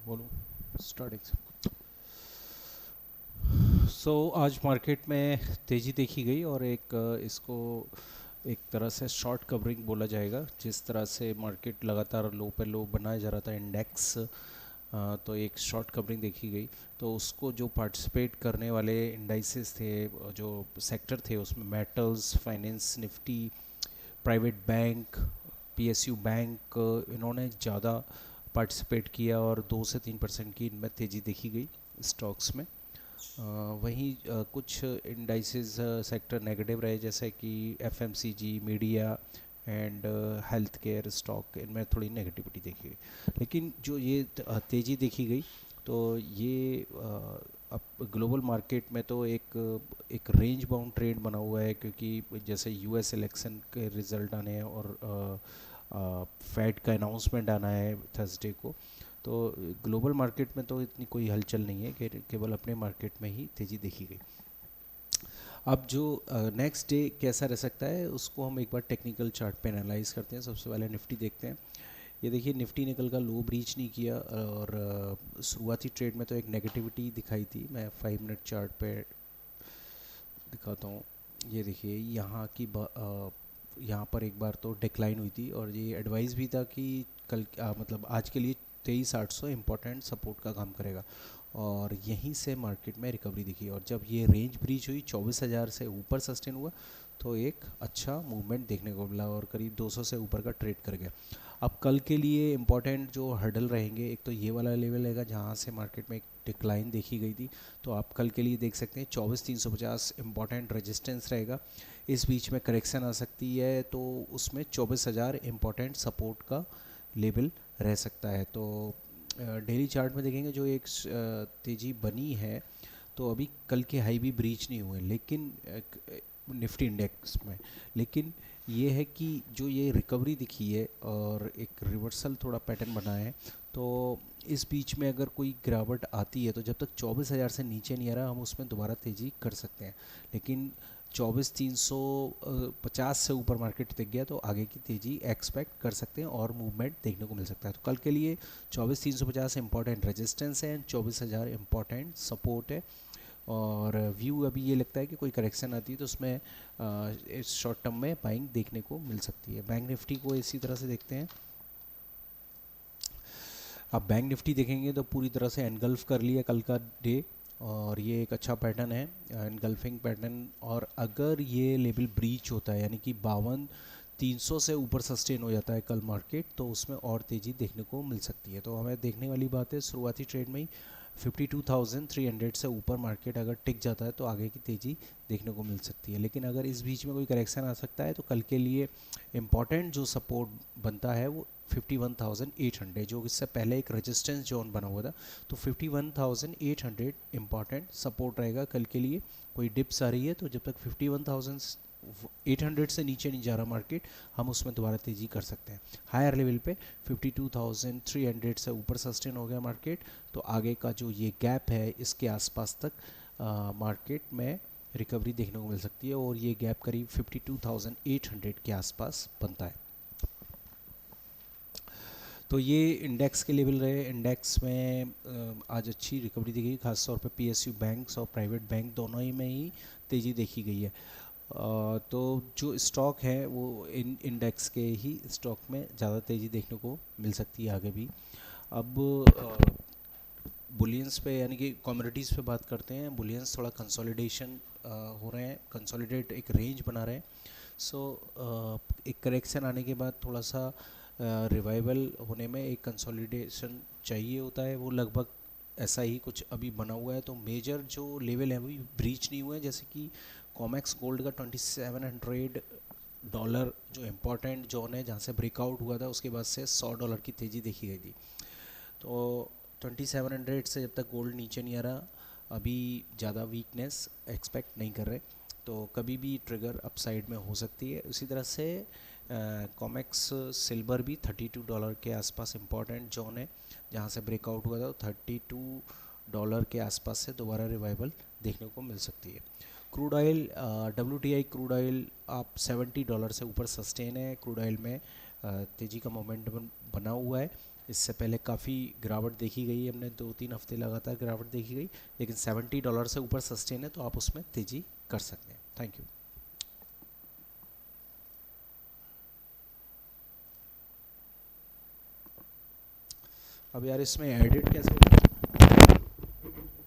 बोलूँ स्टार्टिंग। सो आज मार्केट में तेज़ी देखी गई और एक इसको एक तरह से शॉर्ट कवरिंग बोला जाएगा। जिस तरह से मार्केट लगातार लो पे लो बनाया जा रहा था इंडेक्स, तो एक शॉर्ट कवरिंग देखी गई। तो उसको जो पार्टिसिपेट करने वाले इंडाइसेस थे, जो सेक्टर थे, उसमें metals, finance, Nifty, private bank, PSU bank, इन्होंने ज़्यादा पार्टिसिपेट किया और 2 से 3% की इनमें तेज़ी देखी गई स्टॉक्स में। वहीं कुछ इंडाइसेस सेक्टर नेगेटिव रहे, जैसे कि FMCG, media and health care stock, इनमें थोड़ी नेगेटिविटी देखी गई। लेकिन जो ये तेज़ी देखी गई, तो ये अब ग्लोबल मार्केट में तो एक रेंज बाउंड ट्रेंड बना हुआ है, क्योंकि जैसे यूएस इलेक्शन के रिज़ल्ट आने हैं और फेड का अनाउंसमेंट आना है थर्सडे को। तो ग्लोबल मार्केट में तो इतनी कोई हलचल नहीं है, कि केवल अपने मार्केट में ही तेज़ी देखी गई। अब जो नेक्स्ट डे कैसा रह सकता है, उसको हम एक बार टेक्निकल चार्ट पे एनालाइज करते हैं। सबसे पहले निफ्टी देखते हैं। ये देखिए, निफ्टी ने कल का लो ब्रीच नहीं किया और शुरुआती ट्रेड में तो एक नेगेटिविटी दिखाई थी। मैं 5 मिनट चार्ट पे दिखाता हूँ। ये देखिए, यहाँ पर एक बार तो डिक्लाइन हुई थी और ये एडवाइस भी था कि कल मतलब आज के लिए 23,800 इम्पोर्टेंट सपोर्ट का काम करेगा, और यहीं से मार्केट में रिकवरी दिखी। और जब ये रेंज ब्रीच हुई, 24,000 से ऊपर सस्टेन हुआ, तो एक अच्छा मूवमेंट देखने को मिला और करीब 200 से ऊपर का ट्रेड कर गया। अब कल के लिए इम्पॉर्टेंट जो हर्डल रहेंगे, एक तो ये वाला लेवल रहेगा जहाँ से मार्केट में एक डिक्लाइन देखी गई थी। तो आप कल के लिए देख सकते हैं 24,350 इम्पॉर्टेंट रेजिस्टेंस रहेगा। इस बीच में करेक्शन आ सकती है, तो उसमें 24,000 इम्पॉर्टेंट सपोर्ट का लेवल रह सकता है। तो डेली चार्ट में देखेंगे, जो एक तेज़ी बनी है, तो अभी कल के हाई भी ब्रीच नहीं हुए, लेकिन निफ्टी इंडेक्स में। लेकिन ये है कि जो ये रिकवरी दिखी है और एक रिवर्सल थोड़ा पैटर्न बना है, तो इस बीच में अगर कोई गिरावट आती है, तो जब तक 24,000 से नीचे नहीं आ रहा, हम उसमें दोबारा तेज़ी कर सकते हैं। लेकिन 24,350 से ऊपर मार्केट दिख गया, तो आगे की तेज़ी एक्सपेक्ट कर सकते हैं और मूवमेंट देखने को मिल सकता है। तो कल के लिए 24,350 इंपॉर्टेंट रेजिस्टेंस है, 24,000 इंपॉर्टेंट सपोर्ट है। और व्यू अभी ये लगता है कि कोई करेक्शन आती है, तो उसमें इस शॉर्ट टर्म में बाइंग देखने को मिल सकती है। बैंक निफ्टी को इसी तरह से देखते हैं। अब बैंक निफ्टी देखेंगे तो पूरी तरह से एनगल्फ कर लिया कल का डे, और ये एक अच्छा पैटर्न है, एनगल्फिंग पैटर्न। और अगर ये लेवल ब्रीच होता है, यानी कि 52,300 से ऊपर सस्टेन हो जाता है कल मार्केट, तो उसमें और तेज़ी देखने को मिल सकती है। तो हमें देखने वाली बात है, शुरुआती ट्रेड में ही 52,300 से ऊपर मार्केट अगर टिक जाता है, तो आगे की तेज़ी देखने को मिल सकती है। लेकिन अगर इस बीच में कोई करेक्शन आ सकता है, तो कल के लिए इम्पॉर्टेंट जो सपोर्ट बनता है वो 51,800, जो इससे पहले एक रेजिस्टेंस जोन बना हुआ था। तो 51,800 इम्पॉर्टेंट सपोर्ट रहेगा कल के लिए। कोई डिप्स आ रही है, तो जब तक 51,800 से नीचे नहीं जा रहा मार्केट, हम उसमें दोबारा तेज़ी कर सकते हैं। हायर लेवल पे 52,300 से ऊपर सस्टेन हो गया मार्केट, तो आगे का जो ये गैप है, इसके आसपास तक मार्केट में रिकवरी देखने को मिल सकती है, और ये गैप करीब 52,800 के आसपास बनता है। तो ये इंडेक्स के लेवल रहे। इंडेक्स में आज अच्छी रिकवरी देखी, खासतौर पे पीएसयू बैंक्स और प्राइवेट बैंक दोनों ही में ही तेज़ी देखी गई है। तो जो स्टॉक है, वो इन इंडेक्स के ही स्टॉक में ज़्यादा तेज़ी देखने को मिल सकती है आगे भी। अब बुलियंस पे, यानी कि कमोडिटीज़ पे बात करते हैं। बुलियंस थोड़ा कंसोलिडेशन हो रहे हैं, कंसोलिडेट एक रेंज बना रहे हैं। सो एक करेक्शन आने के बाद थोड़ा सा रिवाइवल होने में एक कंसोलिडेशन चाहिए होता है, वो लगभग ऐसा ही कुछ अभी बना हुआ है। तो मेजर जो लेवल है वो ब्रीच नहीं हुए हैं, जैसे कि कॉमेक्स गोल्ड का $2,700 जो इम्पोर्टेंट जोन है, जहाँ से ब्रेकआउट हुआ था, उसके बाद से $100 की तेज़ी देखी गई थी। तो 2,700 से जब तक गोल्ड नीचे नहीं आ रहा, अभी ज़्यादा वीकनेस एक्सपेक्ट नहीं कर रहे। तो कभी भी ट्रिगर अपसाइड में हो सकती है। उसी तरह से कॉमेक्स सिल्वर भी $32 के आसपास इम्पॉर्टेंट जोन है, जहाँ से ब्रेकआउट हुआ था। $32 के आसपास से दोबारा रिवाइवल देखने को मिल सकती है। Crude oil, WTI crude oil आप $70 से ऊपर सस्टेन है। क्रूड ऑयल में तेज़ी का मोमेंटम बना हुआ है, इससे पहले काफ़ी गिरावट देखी गई, हमने 2-3 हफ्ते लगातार गिरावट देखी गई, लेकिन $70 से ऊपर सस्टेन है तो आप उसमें तेज़ी कर सकते हैं। Thank you. अब यार इसमें एडिट कैसे होता है?